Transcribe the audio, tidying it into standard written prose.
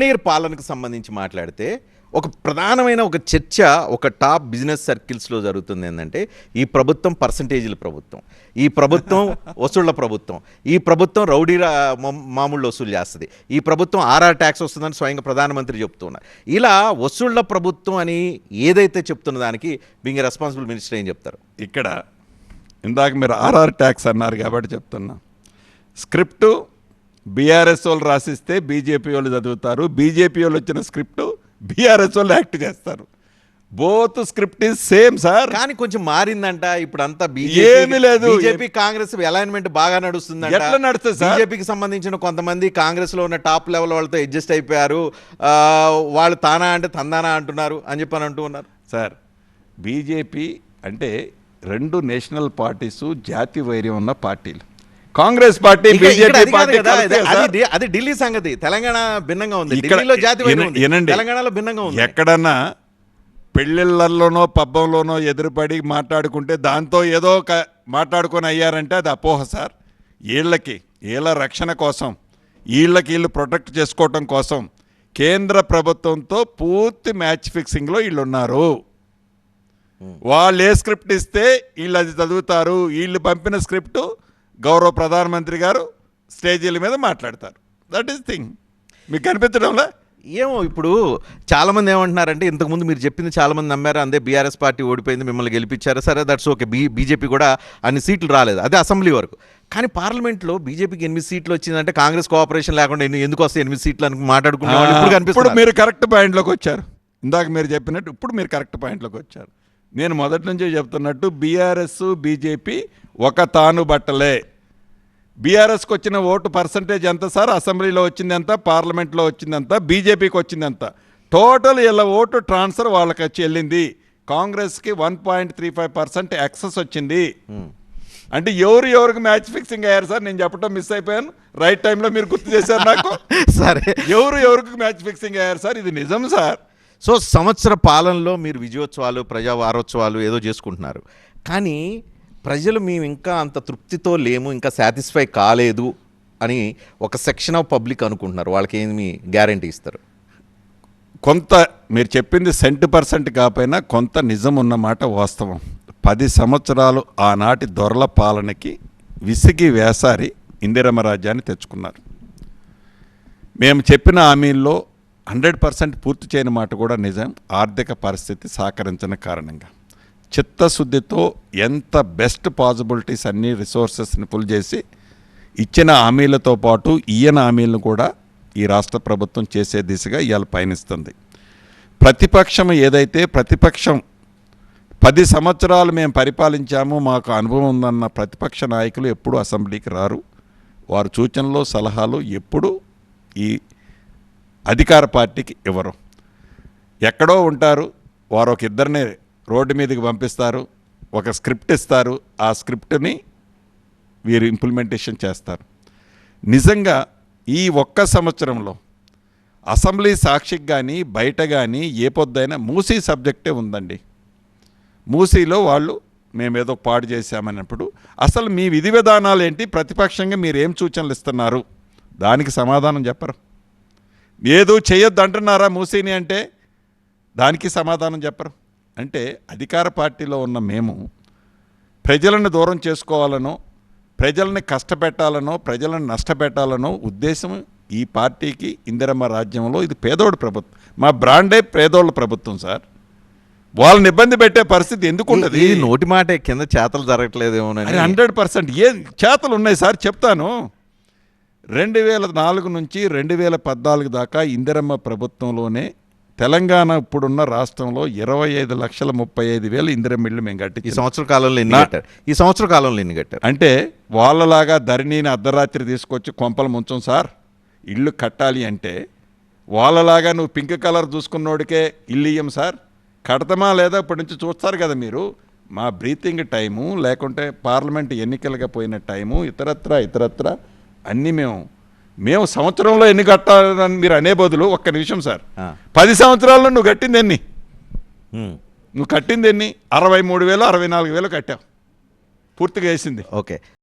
నీర్ పాలనకు సంబంధించి మాట్లాడితే ఒక ప్రధానమైన ఒక చర్చ ఒక టాప్ బిజినెస్ సర్కిల్స్లో జరుగుతుంది ఏంటంటే ఈ ప్రభుత్వం పర్సంటేజీల ప్రభుత్వం, ఈ ప్రభుత్వం వసూళ్ల ప్రభుత్వం, ఈ ప్రభుత్వం రౌడీ మామూలు వసూలు చేస్తుంది, ఈ ప్రభుత్వం ఆర్ఆర్ ట్యాక్స్ వస్తుందని స్వయంగా ప్రధానమంత్రి చెప్తున్నారు. ఇలా వసూళ్ల ప్రభుత్వం అని ఏదైతే చెప్తున్న దానికి బీయింగ్ రెస్పాన్సిబుల్ మినిస్టర్ ఏం చెప్తారు? ఇక్కడ ఇందాక మీరు ఆర్ఆర్ ట్యాక్స్ అన్నారు కాబట్టి చెప్తున్నా. స్క్రిప్టు బీఆర్ఎస్ వాళ్ళు రాసిస్తే బీజేపీ వాళ్ళు చదువుతారు, బీజేపీ వాళ్ళు వచ్చిన స్క్రిప్టు బీఆర్ఎస్ వాళ్ళు యాక్ట్ చేస్తారు. Both script is same sir. కానీ కొంచెం మారిందంట ఇప్పుడు అంతా. ఏమీ లేదు, బీజేపీ కాంగ్రెస్ అలైన్మెంట్ బాగా నడుస్తుందంట. ఎట్లా నడుస్తుంది సార్? బీజేపీకి సంబంధించిన కొంతమంది కాంగ్రెస్ లో ఉన్న టాప్ లెవెల్ వాళ్ళతో అడ్జస్ట్ అయిపోయారు, వాళ్ళు తానా అంటే తందానా అంటున్నారు అని చెప్పని అంటూ ఉన్నారు. సార్, బీజేపీ అంటే రెండు నేషనల్ పార్టీసు జాతి వైర్యం ఉన్న పార్టీలు. కాంగ్రెస్ పార్టీ బీజేపీ పార్టీ అది ఢిల్లీ సంగతి. తెలంగాణ భిన్నంగా ఉంది. ఢిల్లీలో జాతి వైర్యం ఉంది, తెలంగాణలో భిన్నంగా ఉంది. ఎక్కడన్నా పెళ్ళిళ్ళల్లోనో పబ్బంలోనో ఎదురుపడి మాట్లాడుకుంటే దాంతో ఏదో మాట్లాడుకొని అయ్యారంటే అది అపోహ సార్. వీళ్ళ రక్షణ కోసం, వీళ్ళు ప్రొటెక్ట్ చేసుకోవటం కోసం కేంద్ర ప్రభుత్వంతో పూర్తి మ్యాచ్ ఫిక్సింగ్లో వీళ్ళు ఉన్నారు. వాళ్ళు ఏ స్క్రిప్ట్ ఇస్తే వీళ్ళు అది చదువుతారు. వీళ్ళు పంపిన స్క్రిప్టు గౌరవ ప్రధానమంత్రి గారు స్టేజీల మీద మాట్లాడతారు. That is thing. మీకు కనిపించడంలో ఏమో ఇప్పుడు చాలామంది ఏమంటున్నారంటే ఇంతకుముందు మీరు చెప్పింది చాలామంది నమ్మారు, అందే బీఆర్ఎస్ పార్టీ ఓడిపోయింది, మిమ్మల్ని గెలిపించారు, సరే దట్స్ ఓకే. బీజేపీ కూడా అన్ని సీట్లు రాలేదు, అదే అసెంబ్లీ వరకు. కానీ పార్లమెంట్లో బీజేపీకి 8 సీట్లు వచ్చిందంటే కాంగ్రెస్ కోఆపరేషన్ లేకుండా ఎందుకు వస్తాయి 8 సీట్లు అని మాట్లాడుకున్నారు. ఇప్పుడు మీరు కరెక్ట్ పాయింట్లోకి వచ్చారు. ఇందాక మీరు చెప్పినట్టు ఇప్పుడు మీరు కరెక్ట్ పాయింట్లోకి వచ్చారు. నేను మొదటి నుంచే చెప్తున్నట్టు బీఆర్ఎస్ బీజేపీ ఒక తాను బట్టలే. బీఆర్ఎస్కి వచ్చిన ఓటు పర్సంటేజ్ ఎంత సార్? అసెంబ్లీలో వచ్చింది ఎంత, పార్లమెంట్లో వచ్చింది ఎంత, బీజేపీకి వచ్చింది ఎంత? టోటల్ ఇలా ఓటు ట్రాన్స్ఫర్ వాళ్ళకి వచ్చి వెళ్ళింది. కాంగ్రెస్కి 1.35% ఎక్సెస్ వచ్చింది. అంటే ఎవరికి మ్యాచ్ ఫిక్సింగ్ అయ్యారు సార్? నేను చెప్పడం మిస్ అయిపోయాను, రైట్ టైంలో మీరు గుర్తు చేశారు నాకు. సరే, ఎవరికి మ్యాచ్ ఫిక్సింగ్ అయ్యారు సార్? ఇది నిజం సార్. సో సంవత్సర పాలనలో మీరు విజయోత్సవాలు, ప్రజా వారోత్సవాలు ఏదో చేసుకుంటున్నారు, కానీ ప్రజలు మేము ఇంకా అంత తృప్తితో లేము, ఇంకా సాటిస్ఫై కాలేదు అని ఒక సెక్షన్ ఆఫ్ పబ్లిక్ అనుకుంటున్నారు. వాళ్ళకి ఏమి గ్యారంటీ ఇస్తారు? కొంత మీరు చెప్పింది 100% కాకపోయినా కొంత నిజం ఉన్నమాట వాస్తవం. 10 సంవత్సరాలు ఆనాటి దొరల పాలనకి విసిగి వేసారి ఇందిరమ్మ రాజ్యాన్ని తెచ్చుకున్నారు. మేము చెప్పిన హామీల్లో 100% పూర్తి చేయని మాట కూడా నిజం. ఆర్థిక పరిస్థితి సహకరించిన కారణంగా చిత్తశుద్ధితో ఎంత బెస్ట్ పాసిబిలిటీస్ అన్ని రిసోర్సెస్ని ఫుల్ చేసి ఇచ్చిన హామీలతో పాటు ఈయన హామీలను కూడా ఈ రాష్ట్ర ప్రభుత్వం చేసే దిశగా ఇవాళ పయనిస్తుంది. ప్రతిపక్షం 10 సంవత్సరాలు మేము పరిపాలించాము, మాకు అనుభవం ఉందన్న ప్రతిపక్ష నాయకులు ఎప్పుడూ అసెంబ్లీకి రారు. వారు సూచనలు సలహాలు ఎప్పుడు ఈ అధికార పార్టీకి ఇవ్వరు. ఎక్కడో ఉంటారు. వారు ఒక ఇద్దరిని రోడ్డు మీదకి పంపిస్తారు, ఒక స్క్రిప్ట్ ఇస్తారు, ఆ స్క్రిప్ట్ని వీరు ఇంప్లిమెంటేషన్ చేస్తారు. నిజంగా ఈ ఒక్క సంవత్సరంలో అసెంబ్లీ సాక్షికి కానీ బయట కానీ ఏ పొద్దైనా మూసీ సబ్జెక్టే ఉందండి. మూసీలో వాళ్ళు మేమేదో పాడు చేశామన్నప్పుడు అసలు మీ విధి విధానాలు ఏంటి, ప్రతిపక్షంగా మీరు ఏం సూచనలు ఇస్తున్నారు, దానికి సమాధానం చెప్పరు. ఏదో చేయొద్దు అంటున్నారా మూసీని అంటే దానికి సమాధానం చెప్పరు. అంటే అధికార పార్టీలో ఉన్న మేము ప్రజలను దూరం చేసుకోవాలనో, ప్రజల్ని కష్టపెట్టాలనో, ప్రజలను నష్టపెట్టాలనో ఉద్దేశం ఈ పార్టీకి ఇందిరమ్మ రాజ్యంలో ఇది పేదోడు ప్రభుత్వం. మా బ్రాండే పేదోళ్ళ ప్రభుత్వం సార్. వాళ్ళని ఇబ్బంది పెట్టే పరిస్థితి ఎందుకు ఉంటుంది? నోటి మాట కింద చేతలు జరగట్లేదేమోనని. 100% ఏ చేతలు ఉన్నాయి సార్ చెప్తాను. 2004 నుంచి 2014 దాకా ఇందిరమ్మ ప్రభుత్వంలోనే తెలంగాణ ఇప్పుడున్న రాష్ట్రంలో 25,35,000 ఇందిరమ్మ ఇళ్ళు మేము కట్టి ఈ సంవత్సర కాలంలో ఎన్ని కట్టారు? అంటే వాళ్ళలాగా ధరణిని అర్ధరాత్రి తీసుకొచ్చి కొంపలు ముంచం సార్. ఇల్లు కట్టాలి అంటే వాళ్ళలాగా నువ్వు పింక్ కలర్ చూసుకున్నోడికే ఇల్లు ఇయ్యం సార్. కడతామా లేదా ఇప్పటి నుంచి చూస్తారు కదా మీరు. మా బ్రీతింగ్ టైము, లేకుంటే పార్లమెంట్ ఎన్నికలుగా పోయిన టైము, ఇతరత్ర అన్నీ మేము సంవత్సరంలో ఎన్ని కట్టాలని మీరు అనే బదులు ఒక్క నిమిషం సార్, 10 సంవత్సరాల్లో నువ్వు కట్టింది ఎన్ని? నువ్వు కట్టింది ఎన్ని? 63,000 64,000 కట్టావు, పూర్తిగా వేసింది. ఓకే.